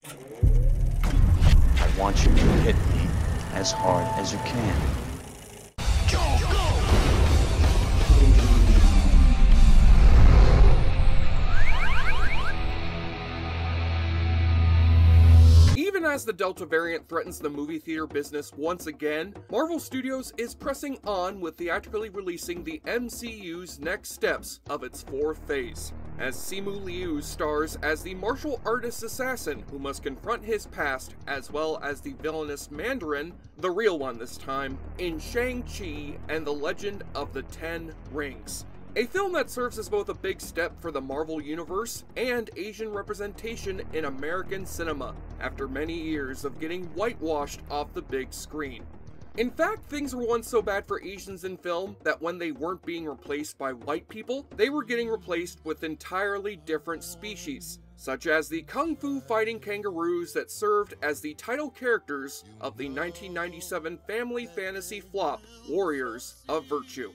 I want you to hit me as hard as you can. Go, go! Even as the Delta variant threatens the movie theater business once again, Marvel Studios is pressing on with theatrically releasing the MCU's next steps of its fourth phase, as Simu Liu stars as the martial artist assassin who must confront his past, as well as the villainous Mandarin, the real one this time, in Shang-Chi and the Legend of the Ten Rings. A film that serves as both a big step for the Marvel Universe and Asian representation in American cinema, after many years of getting whitewashed off the big screen. In fact, things were once so bad for Asians in film that when they weren't being replaced by white people, they were getting replaced with entirely different species, such as the kung fu fighting kangaroos that served as the title characters of the 1997 family fantasy flop, Warriors of Virtue.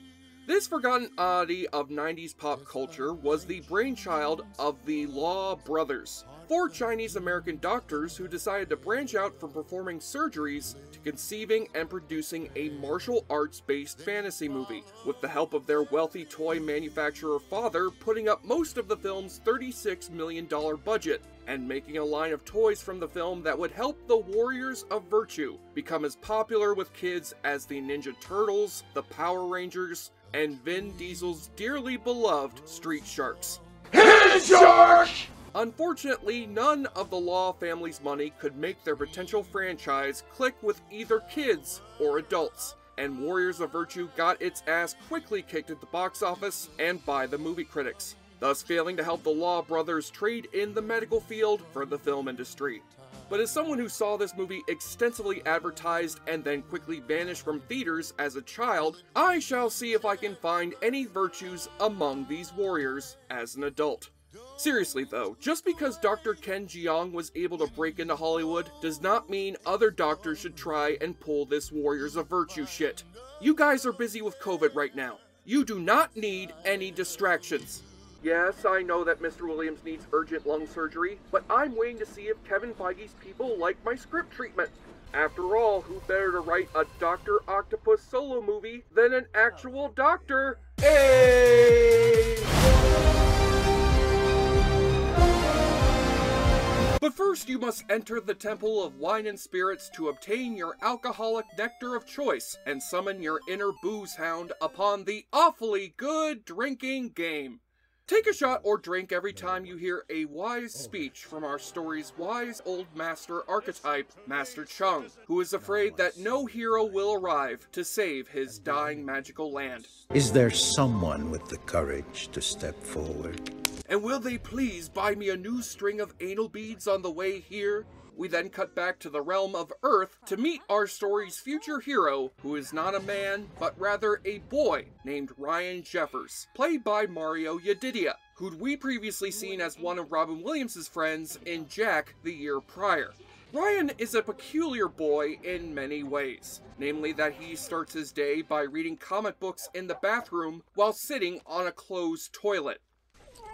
This forgotten oddity of 90s pop culture was the brainchild of the Law Brothers, four Chinese-American doctors who decided to branch out from performing surgeries to conceiving and producing a martial arts-based fantasy movie, with the help of their wealthy toy manufacturer father putting up most of the film's $36 million budget, and making a line of toys from the film that would help the Warriors of Virtue become as popular with kids as the Ninja Turtles, the Power Rangers, and Vin Diesel's dearly beloved Street Sharks. Hit Shark! Unfortunately, none of the Law family's money could make their potential franchise click with either kids or adults, and Warriors of Virtue got its ass quickly kicked at the box office and by the movie critics, thus failing to help the Law brothers trade in the medical field for the film industry. But as someone who saw this movie extensively advertised and then quickly vanished from theaters as a child, I shall see if I can find any virtues among these warriors as an adult. Seriously though, just because Dr. Ken Jeong was able to break into Hollywood does not mean other doctors should try and pull this Warriors of Virtue shit. You guys are busy with COVID right now. You do not need any distractions. Yes, I know that Mr. Williams needs urgent lung surgery, but I'm waiting to see if Kevin Feige's people like my script treatment. After all, who better to write a Dr. Octopus solo movie than an actual doctor? Hey! But first you must enter the Temple of Wine and Spirits to obtain your alcoholic nectar of choice and summon your inner booze hound upon the awfully good drinking game. Take a shot or drink every time you hear a wise speech from our story's wise old master archetype, Master Chung, who is afraid that no hero will arrive to save his dying magical land. Is there someone with the courage to step forward? And will they please buy me a new string of anal beads on the way here? We then cut back to the realm of Earth to meet our story's future hero, who is not a man, but rather a boy named Ryan Jeffers, played by Mario Yedidia, who'd we previously seen as one of Robin Williams' friends in Jack the year prior. Ryan is a peculiar boy in many ways, namely that he starts his day by reading comic books in the bathroom while sitting on a closed toilet.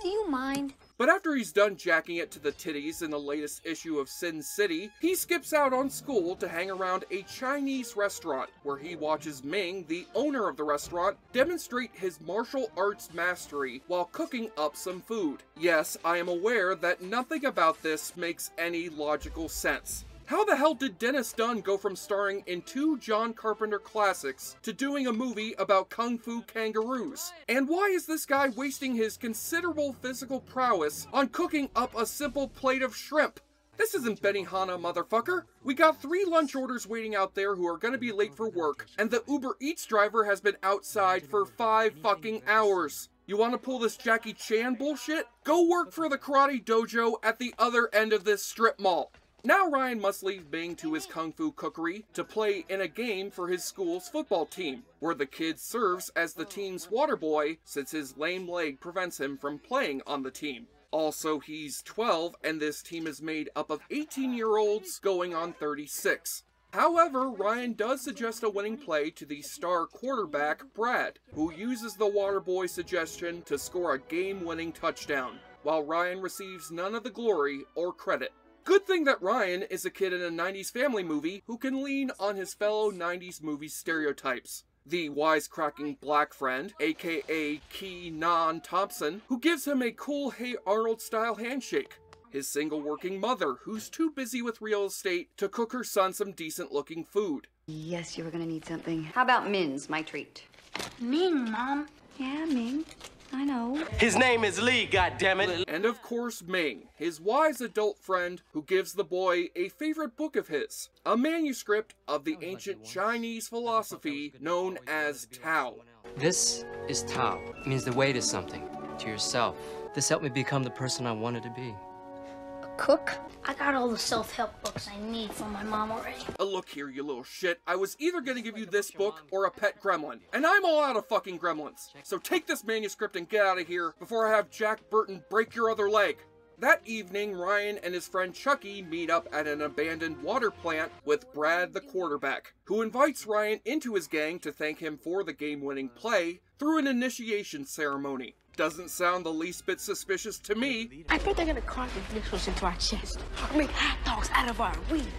Do you mind? But after he's done jacking it to the titties in the latest issue of Sin City, he skips out on school to hang around a Chinese restaurant, where he watches Ming, the owner of the restaurant, demonstrate his martial arts mastery while cooking up some food. Yes, I am aware that nothing about this makes any logical sense. How the hell did Dennis Dunn go from starring in two John Carpenter classics to doing a movie about kung fu kangaroos? And why is this guy wasting his considerable physical prowess on cooking up a simple plate of shrimp? This isn't Benihana, motherfucker. We got 3 lunch orders waiting out there who are gonna be late for work, and the Uber Eats driver has been outside for 5 fucking hours. You wanna pull this Jackie Chan bullshit? Go work for the karate dojo at the other end of this strip mall. Now Ryan must leave Bing to his kung fu cookery to play in a game for his school's football team, where the kid serves as the team's water boy since his lame leg prevents him from playing on the team. Also, he's 12 and this team is made up of 18-year-olds going on 36. However, Ryan does suggest a winning play to the star quarterback, Brad, who uses the water boy suggestion to score a game-winning touchdown, while Ryan receives none of the glory or credit. Good thing that Ryan is a kid in a 90s family movie who can lean on his fellow 90s movie stereotypes. The wisecracking black friend, aka Kenan Thompson, who gives him a cool Hey Arnold style handshake. His single working mother, who's too busy with real estate to cook her son some decent looking food. Yes, you were gonna need something. How about Min's, my treat? Ming, Mom. Yeah, Ming. I know. His name is Lee, goddammit. And of course Ming, his wise adult friend who gives the boy a favorite book of his, a manuscript of the ancient Chinese philosophy known as Tao. This is Tao. It means the way to something, to yourself. This helped me become the person I wanted to be. Cook? I got all the self-help books I need from my mom already. Look here, you little shit. I was either gonna give you this book or a pet gremlin. And I'm all out of fucking gremlins. So take this manuscript and get out of here before I have Jack Burton break your other leg. That evening, Ryan and his friend Chucky meet up at an abandoned water plant with Brad the quarterback, who invites Ryan into his gang to thank him for the game-winning play through an initiation ceremony. Doesn't sound the least bit suspicious to me. I think they're gonna carve the initials into our chest. Or make hot dogs out of our wheat.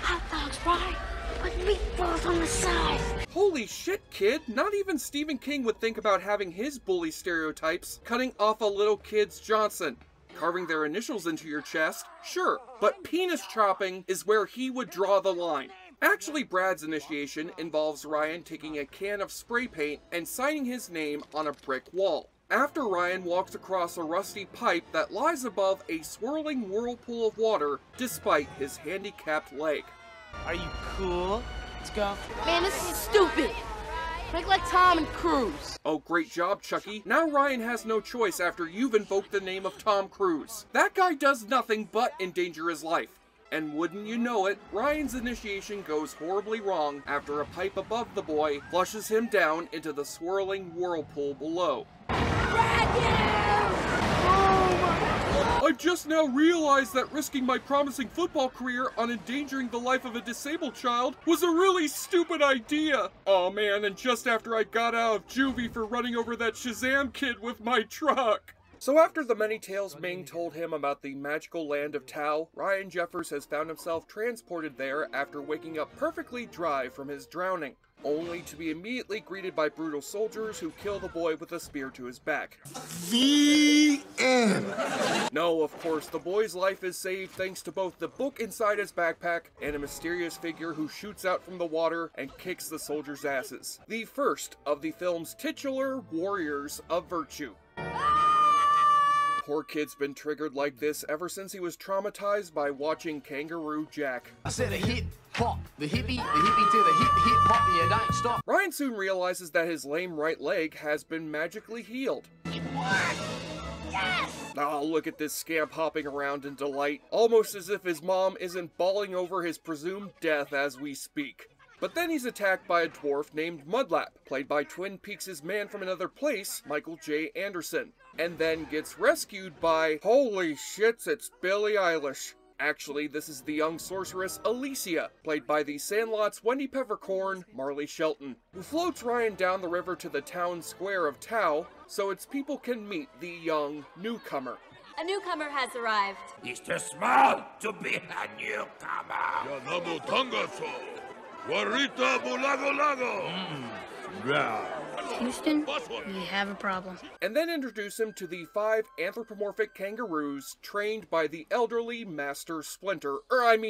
Hot dogs, right? With meatballs on the side. Holy shit, kid. Not even Stephen King would think about having his bully stereotypes cutting off a little kid's Johnson. Carving their initials into your chest, sure, but penis chopping is where he would draw the line. Actually, Brad's initiation involves Ryan taking a can of spray paint and signing his name on a brick wall. After Ryan walks across a rusty pipe that lies above a swirling whirlpool of water despite his handicapped leg. Are you cool? Let's go. Man, this is stupid. Make like Tom and Cruise. Oh, great job, Chucky. Now Ryan has no choice after you've invoked the name of Tom Cruise. That guy does nothing but endanger his life. And wouldn't you know it, Ryan's initiation goes horribly wrong after a pipe above the boy flushes him down into the swirling whirlpool below. I just now realized that risking my promising football career on endangering the life of a disabled child was a really stupid idea. Oh man, and just after I got out of juvie for running over that Shazam kid with my truck. So after the many tales Ming told him about the magical land of Tao, Ryan Jeffers has found himself transported there after waking up perfectly dry from his drowning, only to be immediately greeted by brutal soldiers who kill the boy with a spear to his back. The end. No, of course, the boy's life is saved thanks to both the book inside his backpack and a mysterious figure who shoots out from the water and kicks the soldiers' asses. The first of the film's titular warriors of virtue. Poor kid's been triggered like this ever since he was traumatized by watching Kangaroo Jack. I said a hip hop, the hippie to the hip hop, and you don't stop. Ryan soon realizes that his lame right leg has been magically healed. Yes! Oh, look at this scamp hopping around in delight, almost as if his mom isn't bawling over his presumed death as we speak. But then he's attacked by a dwarf named Mudlap, played by Twin Peaks' man from another place, Michael J. Anderson, and then gets rescued by, holy shits, it's Billie Eilish. Actually, this is the young sorceress Alicia, played by the Sandlot's Wendy Peppercorn, Marley Shelton, who floats Ryan down the river to the town square of Tao, so its people can meet the young newcomer. A newcomer has arrived. He's too small to be a newcomer. Yanamu Tangaso. Warita Bulago Lago. Houston, we have a problem. And then introduce him to the 5 anthropomorphic kangaroos trained by the elderly Master Splinter,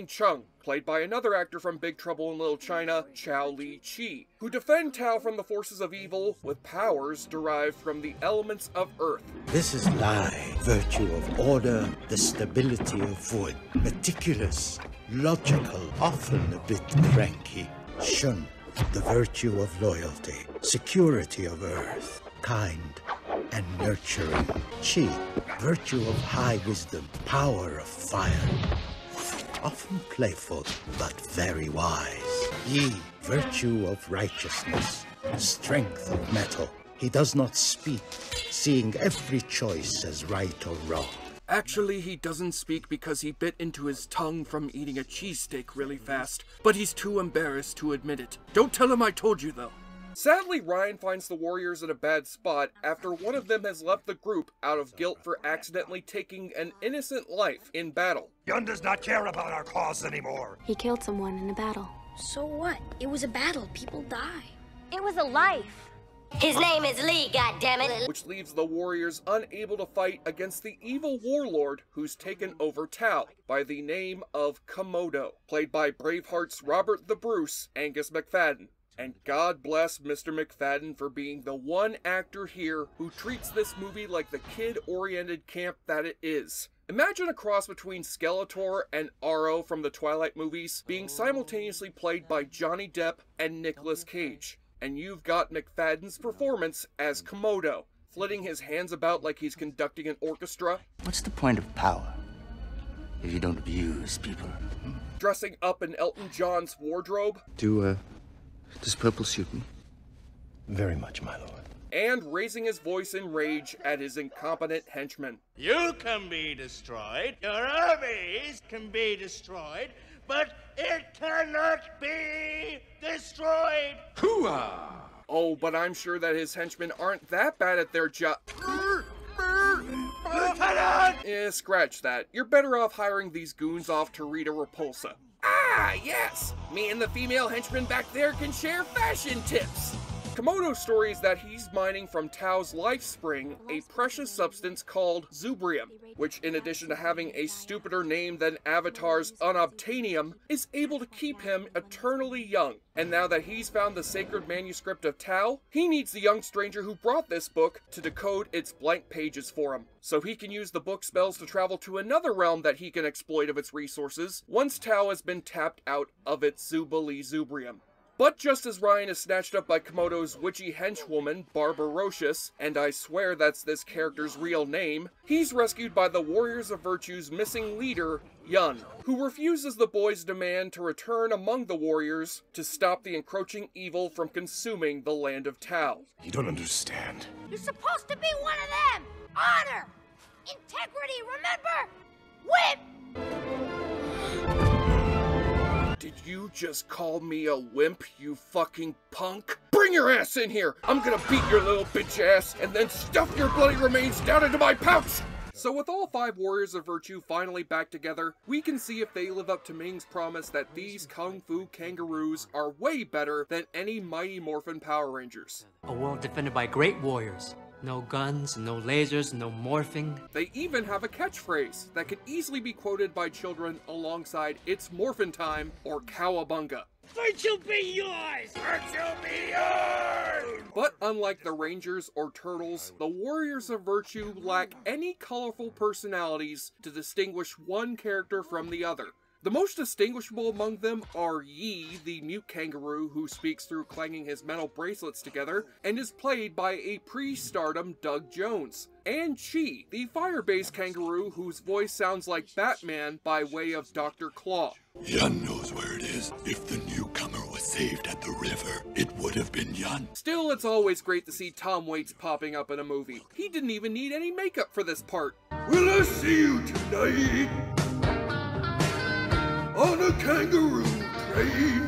Chung, played by another actor from Big Trouble in Little China, Chow Li Chi, who defend Tao from the forces of evil with powers derived from the elements of Earth. This is Lai, virtue of order, the stability of wood, meticulous, logical, often a bit cranky. Shun, the virtue of loyalty, security of earth, kind and nurturing. Chi, virtue of high wisdom, power of fire, often playful but very wise. Yi, virtue of righteousness, strength of metal. He does not speak, seeing every choice as right or wrong. Actually, he doesn't speak because he bit into his tongue from eating a cheesesteak really fast, but he's too embarrassed to admit it. Don't tell him I told you, though. Sadly, Ryan finds the warriors in a bad spot after one of them has left the group out of guilt for accidentally taking an innocent life in battle. Yun does not care about our cause anymore. He killed someone in a battle. So what? It was a battle. People die. It was a life. His name is Lee, goddammit. Which leaves the warriors unable to fight against the evil warlord who's taken over Tau by the name of Komodo, played by Braveheart's Robert the Bruce, Angus McFadden. And God bless Mr. McFadden for being the one actor here who treats this movie like the kid-oriented camp that it is. Imagine a cross between Skeletor and Aro from the Twilight movies being simultaneously played by Johnny Depp and Nicolas Cage. And you've got McFadden's performance as Komodo, flitting his hands about like he's conducting an orchestra. What's the point of power if you don't abuse people? Dressing up in Elton John's wardrobe. Does purple suit me? Very much, my lord. And raising his voice in rage at his incompetent henchmen. You can be destroyed, your armies can be destroyed, but it cannot be destroyed! Hooah! Oh, but I'm sure that his henchmen aren't that bad at their job. Scratch that. You're better off hiring these goons off to Rita Repulsa. Ah, yes! Me and the female henchman back there can share fashion tips! Komodo's story is that he's mining from Tau's life spring a precious substance called Zubrium, which in addition to having a stupider name than Avatar's Unobtainium, is able to keep him eternally young. And now that he's found the sacred manuscript of Tau, he needs the young stranger who brought this book to decode its blank pages for him, so he can use the book spells to travel to another realm that he can exploit of its resources, once Tau has been tapped out of its Zubali Zubrium. But just as Ryan is snatched up by Komodo's witchy henchwoman, Barbarocious, and I swear that's this character's real name, he's rescued by the Warriors of Virtue's missing leader, Yun, who refuses the boy's demand to return among the warriors to stop the encroaching evil from consuming the land of Tau. You don't understand. You're supposed to be one of them! Honor! Integrity, remember? Wimp! Did you just call me a wimp, you fucking punk? Bring your ass in here! I'm gonna beat your little bitch ass and then stuff your bloody remains down into my pouch! So with all 5 Warriors of Virtue finally back together, we can see if they live up to Ming's promise that these Kung Fu kangaroos are way better than any Mighty Morphin Power Rangers. A world defended by great warriors. No guns, no lasers, no morphing. They even have a catchphrase that can easily be quoted by children alongside It's Morphin Time or Cowabunga. Virtue be yours! Virtue be yours! But unlike the Rangers or Turtles, the Warriors of Virtue lack any colorful personalities to distinguish one character from the other. The most distinguishable among them are Yi, the mute kangaroo who speaks through clanging his metal bracelets together and is played by a pre-stardom Doug Jones, and Chi, the fire-based kangaroo whose voice sounds like Batman by way of Dr. Claw. Yun knows where it is. If the newcomer was saved at the river, it would have been Yun. Still, it's always great to see Tom Waits popping up in a movie. He didn't even need any makeup for this part. Will I see you tonight? On a kangaroo train.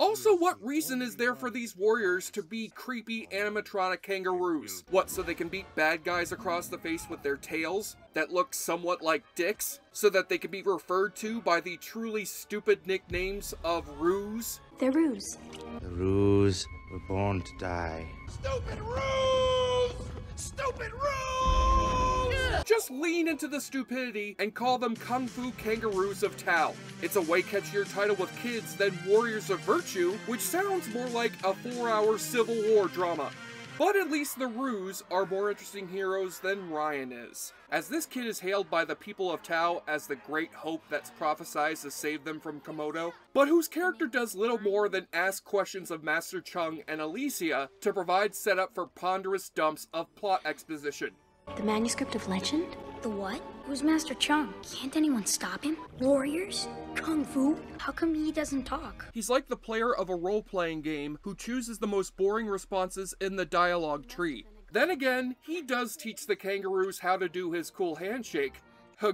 Also, what reason is there for these warriors to be creepy animatronic kangaroos? What, so they can beat bad guys across the face with their tails that look somewhat like dicks? So that they can be referred to by the truly stupid nicknames of Ruse? They're Ruse. The Ruse were born to die. Stupid Ruse! Stupid Ruse! Just lean into the stupidity and call them Kung Fu Kangaroos of Tau. It's a way catchier title with kids than Warriors of Virtue, which sounds more like a 4-hour Civil War drama. But at least the Ruse are more interesting heroes than Ryan is, as this kid is hailed by the people of Tau as the great hope that's prophesied to save them from Komodo, but whose character does little more than ask questions of Master Chung and Alicia to provide setup for ponderous dumps of plot exposition. The manuscript of legend? The what? Who's Master Chung? Can't anyone stop him? Warriors? Kung Fu? How come he doesn't talk? He's like the player of a role-playing game who chooses the most boring responses in the dialogue tree. Then again, he does teach the kangaroos how to do his cool handshake.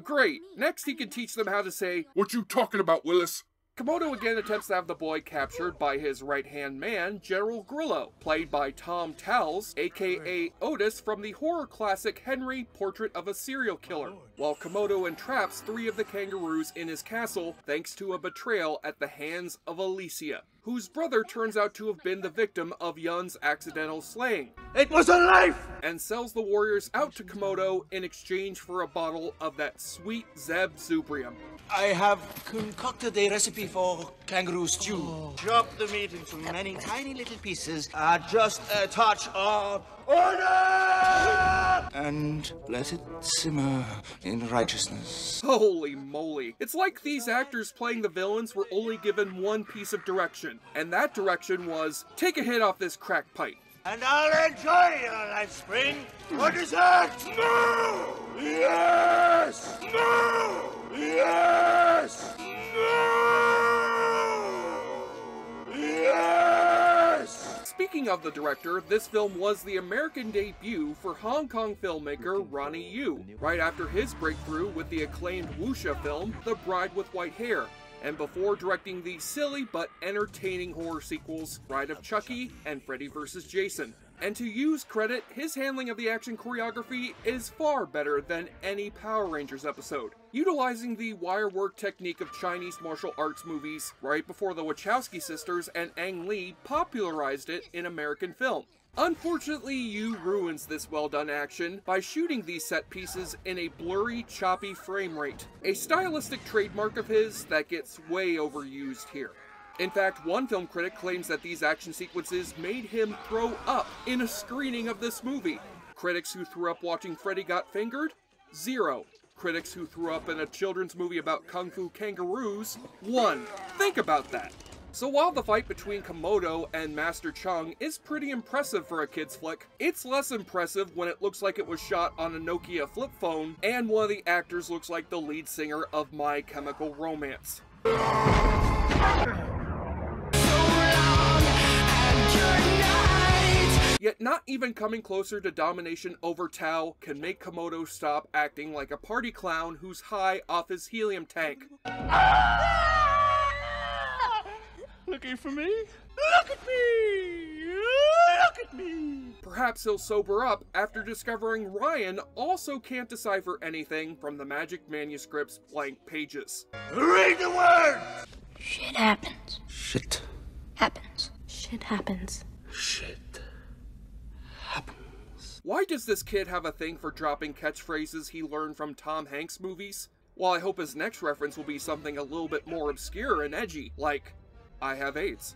Great! Next he can teach them how to say, "What you talking about, Willis?" Komodo again attempts to have the boy captured by his right-hand man, General Grillo, played by Tom Towles, aka Otis from the horror classic Henry, Portrait of a Serial Killer, while Komodo entraps 3 of the kangaroos in his castle thanks to a betrayal at the hands of Alicia, whose brother turns out to have been the victim of Yun's accidental slaying. It was a life! And sells the warriors out to Komodo in exchange for a bottle of that sweet Zeb Zubrium. I have concocted a recipe for kangaroo stew. Chop the meat into many Tiny little pieces just a touch of order! and let it simmer in righteousness. Holy moly. It's like these actors playing the villains were only given one piece of direction, and that direction was, take a hit off this crack pipe. And I'll enjoy your life, Spring. What is that? No! Yes! No! Yes! No! Yes! Speaking of the director, this film was the American debut for Hong Kong filmmaker Ronnie Yu, right after his breakthrough with the acclaimed wuxia film, The Bride with White Hair, and before directing the silly but entertaining horror sequels Bride of Chucky and Freddy vs. Jason. And to Yu's credit, his handling of the action choreography is far better than any Power Rangers episode, utilizing the wire work technique of Chinese martial arts movies right before the Wachowski sisters and Ang Lee popularized it in American film. Unfortunately, Yu ruins this well-done action by shooting these set pieces in a blurry, choppy frame rate, a stylistic trademark of his that gets way overused here. In fact, one film critic claims that these action sequences made him throw up in a screening of this movie. Critics who threw up watching Freddy Got Fingered? 0. Critics who threw up in a children's movie about kung fu kangaroos? 1. Think about that. So while the fight between Komodo and Master Chung is pretty impressive for a kid's flick, it's less impressive when it looks like it was shot on a Nokia flip phone and one of the actors looks like the lead singer of My Chemical Romance. Yet not even coming closer to domination over Tao can make Komodo stop acting like a party clown who's high off his helium tank. Looking for me? Look at me! Look at me! Perhaps he'll sober up after discovering Ryan also can't decipher anything from the magic manuscript's blank pages. Read the words! Shit happens. Shit Happens. Shit happens. Shit. Why does this kid have a thing for dropping catchphrases he learned from Tom Hanks movies? Well, I hope his next reference will be something a little bit more obscure and edgy, like, I have AIDS.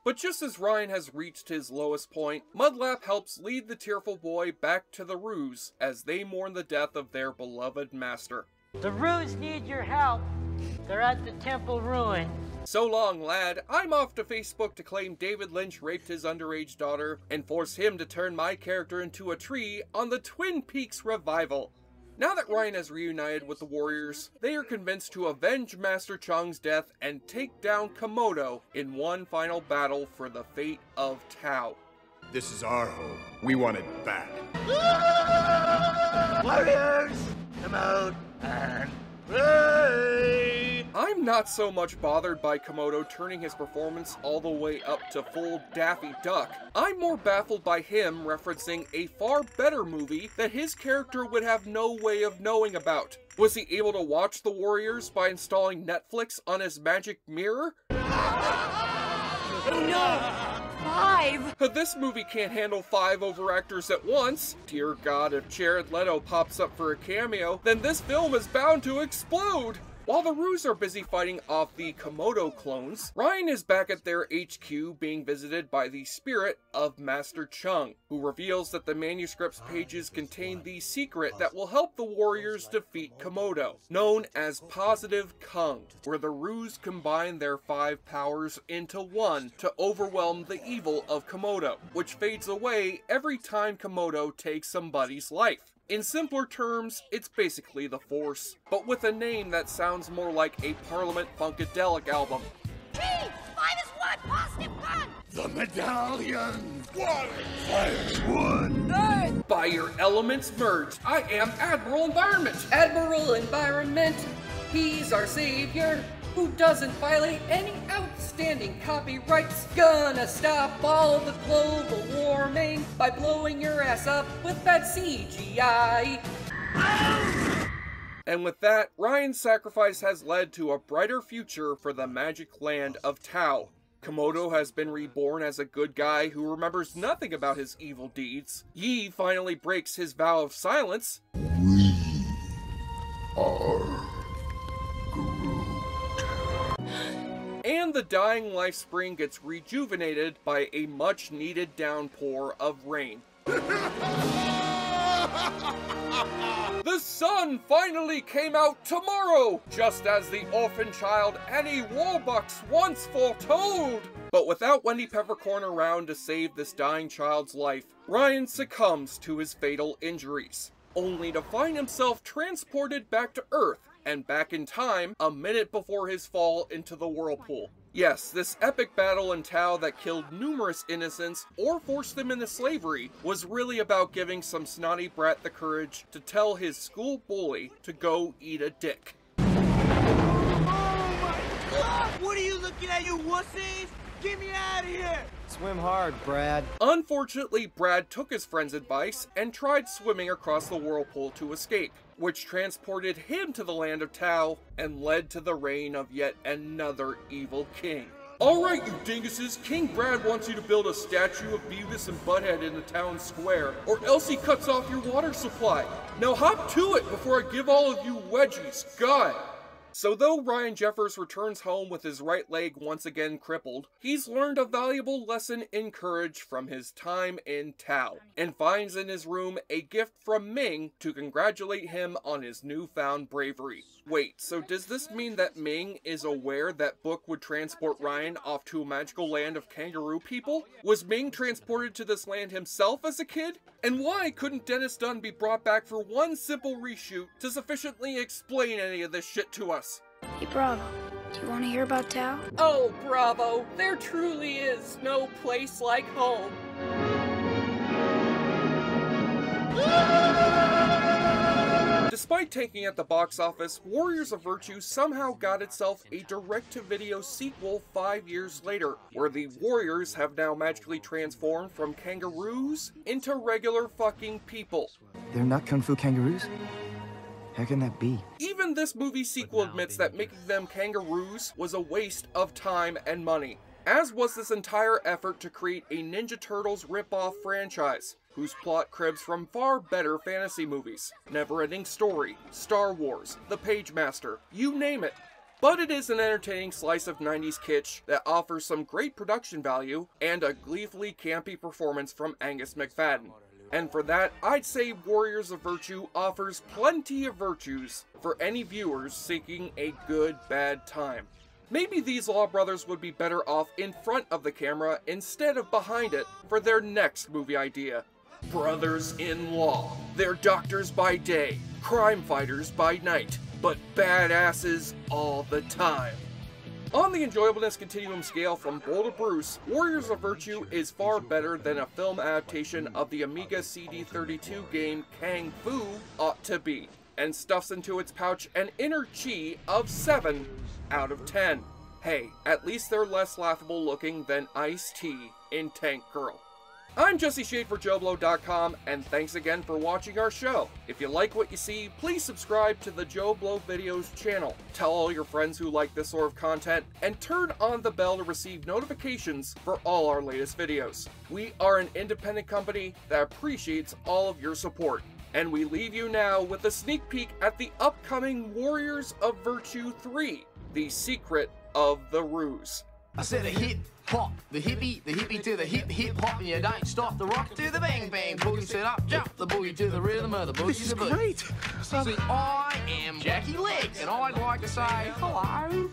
But just as Ryan has reached his lowest point, Mudlap helps lead the tearful boy back to the Ruse as they mourn the death of their beloved master. The Ruse need your help. They're at the temple ruin. So long, lad. I'm off to Facebook to claim David Lynch raped his underage daughter and force him to turn my character into a tree on the Twin Peaks revival. Now that Ryan has reunited with the warriors, they are convinced to avenge Master Chung's death and take down Komodo in one final battle for the fate of Tao. This is our home. We want it back. Warriors, come out and pray! I'm not so much bothered by Komodo turning his performance all the way up to full Daffy Duck. I'm more baffled by him referencing a far better movie that his character would have no way of knowing about. Was he able to watch the Warriors by installing Netflix on his magic mirror? Oh no! 5! This movie can't handle 5 overactors at once. Dear God, if Jared Leto pops up for a cameo, then this film is bound to explode! While the Ruse are busy fighting off the Komodo clones, Ryan is back at their HQ being visited by the spirit of Master Chung, who reveals that the manuscript's pages contain the secret that will help the warriors defeat Komodo, known as Positive Kung, where the Ruse combine their 5 powers into one to overwhelm the evil of Komodo, which fades away every time Komodo takes somebody's life. In simpler terms, it's basically the Force, but with a name that sounds more like a Parliament Funkadelic album. The medallion! One! Fires one! By Fire elements merged. I am Admiral Environment. Admiral Environment, he's our savior, who doesn't violate any outstanding copyrights. Gonna stop all the global warming by blowing your ass up with bad CGI. And with that, Ryan's sacrifice has led to a brighter future for the magic land of Tau. Komodo has been reborn as a good guy who remembers nothing about his evil deeds. Yi finally breaks his vow of silence. We are And the dying life spring gets rejuvenated by a much-needed downpour of rain. The sun finally came out tomorrow, just as the orphan child Annie Warbucks once foretold. But without Wendy Peppercorn around to save this dying child's life, Ryan succumbs to his fatal injuries, only to find himself transported back to Earth, and back in time a minute before his fall into the whirlpool. Yes, this epic battle in Tau that killed numerous innocents or forced them into slavery was really about giving some snotty brat the courage to tell his school bully to go eat a dick. Oh my God! What are you looking at, you wussies? Get me out of here! Swim hard, Brad. Unfortunately, Brad took his friend's advice and tried swimming across the whirlpool to escape, which transported him to the land of Tau and led to the reign of yet another evil king. Alright, you dinguses, King Brad wants you to build a statue of Beavis and Butthead in the town square, or else he cuts off your water supply. Now hop to it before I give all of you wedgies, God! So though Ryan Jeffers returns home with his right leg once again crippled, he's learned a valuable lesson in courage from his time in Tau, and finds in his room a gift from Ming to congratulate him on his newfound bravery. Wait, so does this mean that Ming is aware that Book would transport Ryan off to a magical land of kangaroo people? Was Ming transported to this land himself as a kid? And why couldn't Dennis Dunn be brought back for one simple reshoot to sufficiently explain any of this shit to us? Hey, Bravo, do you want to hear about Tau? Oh, Bravo, there truly is no place like home. Despite tanking at the box office, Warriors of Virtue somehow got itself a direct-to-video sequel 5 years later, where the Warriors have now magically transformed from kangaroos into regular fucking people. They're not Kung Fu kangaroos? How can that be? Even this movie sequel admits that making them kangaroos was a waste of time and money, as was this entire effort to create a Ninja Turtles rip-off franchise, whose plot cribs from far better fantasy movies. Never-Ending Story, Star Wars, The Pagemaster, you name it. But it is an entertaining slice of 90s kitsch that offers some great production value and a gleefully campy performance from Angus McFadden. And for that, I'd say Warriors of Virtue offers plenty of virtues for any viewers seeking a good bad time. Maybe these Law brothers would be better off in front of the camera instead of behind it for their next movie idea. Brothers-in-law. They're doctors by day, crime fighters by night, but badasses all the time. On the enjoyableness continuum scale from Bull to Bruce, Warriors of Virtue is far better than a film adaptation of the Amiga CD32 game Kung Fu ought to be, and stuffs into its pouch an inner chi of 7 out of 10. Hey, at least they're less laughable looking than Ice-T in Tank Girl. I'm Jesse Shade for JoBlo.com, and thanks again for watching our show. If you like what you see, please subscribe to the Joe Blow Videos channel. Tell all your friends who like this sort of content, and turn on the bell to receive notifications for all our latest videos. We are an independent company that appreciates all of your support. And we leave you now with a sneak peek at the upcoming Warriors of Virtue 3, The Secret of the Ruse. I said a hip hop, the hippie to the hip hop, and you don't stop the rock to the bang bang boogie. Set up, jump the boogie to the rhythm of the boogie. This is great. See, I am Jackie Legs, and I'd like to say hello.